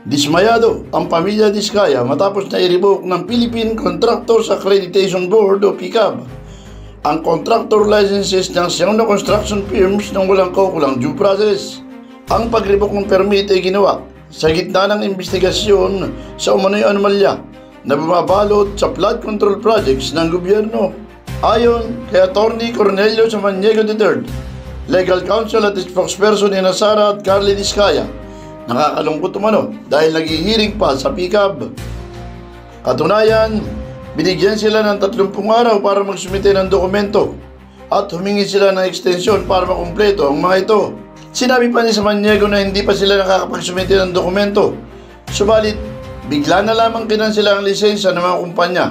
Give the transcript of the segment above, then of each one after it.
Dismayado ang pamilya Diskaya matapos na i-revoke ng Philippine Contractors Accreditation Board o PCAB ang contractor licenses ng siyang na construction firms ng walang kaukulang due process. Ang pag-revoke ng permit ay ginawa sa gitna ng investigasyon sa umano'y anomalya na bumabalot sa flood control projects ng gobyerno. Ayon kay Atty. Cornelio Samaniego III, Legal Counsel at spokesperson ni Sara at Carly Diskaya, nakakalungkot umano dahil naghihiring pa sa PCAB. Katunayan, binigyan sila ng 30 araw para magsumite ng dokumento at humingi sila ng ekstensyon para makumpleto ang mga ito. Sinabi pa ni Samaniego na hindi pa sila nakakapagsumite ng dokumento, subalit bigla na lamang kinansela ang lisensya ng mga kumpanya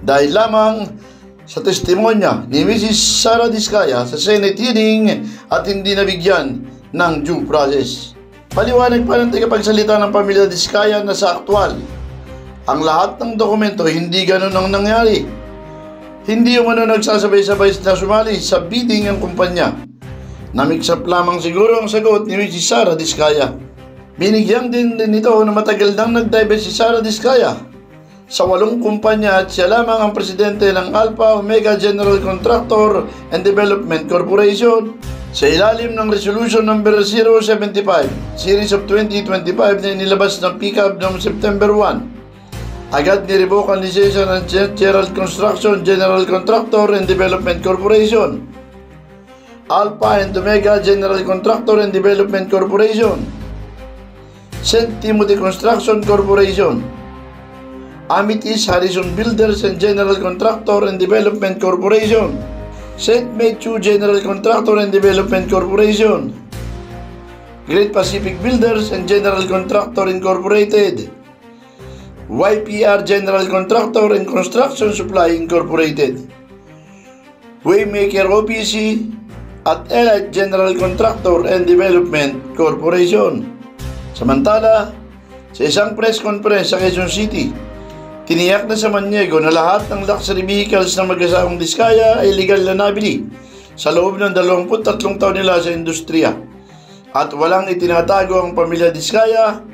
dahil lamang sa testimonya ni Mrs. Sara Diskaya sa Senate hearing at hindi nabigyan ng due process. Paliwanag pa ng tagapagsalita ng pamilya Diskaya na sa aktwal, ang lahat ng dokumento hindi ganun ang nangyari. Hindi umano nagsasabay-sabay na sumali sa bidding ang kumpanya. Na-mix up lamang siguro ang sagot ni Mrs. Sara Diskaya. Binigyan din nito na matagal nang nag-divest si Sara Diskaya sa 8 kumpanya at siya lamang ang presidente ng Alpha Omega General Contractor and Development Corporation sa ilalim ng Resolution No. 075 Series of 2025 na inilabas ng PCAB noong September 1. Agad ni-revoke ang lisensya ng Gerald Construction General Contractor and Development Corporation, Alpha and Omega General Contractor and Development Corporation, St. Timothy Construction Corporation, Amitis Harrison Builders and General Contractor and Development Corporation, St. Matthew General Contractor and Development Corporation, Great Pacific Builders and General Contractor Incorporated, YPR General Contractor and Construction Supply Incorporated, Waymaker OPC at Elite General Contractor and Development Corporation. Samantala, sa isang press conference sa Quezon City, tiniyak na Samaniego na lahat ng luxury vehicles ng mag-asawang Diskaya ay legal na nabili sa loob ng 23 taon nila sa industriya at walang itinatago ang pamilya Diskaya.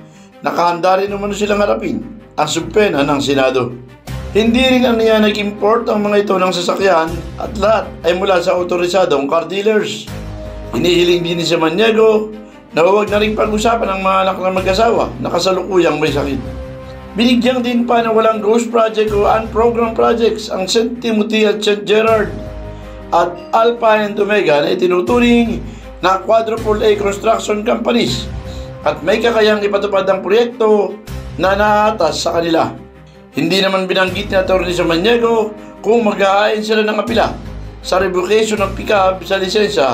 Nakahanda rin naman silang harapin ang subpena ng Senado. Hindi rin aniya nag-import ang mga ito ng sasakyan at lahat ay mula sa otorisadong car dealers. Hinihiling din ni Samaniego na huwag na rin pag-usapan ang mga anak ng mag-asawa na kasalukuyang may sakit. Binigyan din pa na walang ghost project o unprogrammed projects ang St. Timothy at St. Gerard at Alpha and Omega na itinuturing na quadruple A construction companies at may kakayang ipatupad ang proyekto na naatas sa kanila. Hindi naman binanggit ni Atty. Samaniego kung mag-aayon sila ng apila sa revocation ng PCAB sa lisensya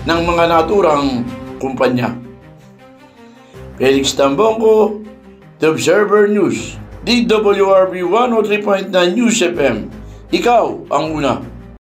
ng mga naturang kumpanya. Felix Tambongco, The Observer News, DWRB 103.9 News FM. Ikaw ang una.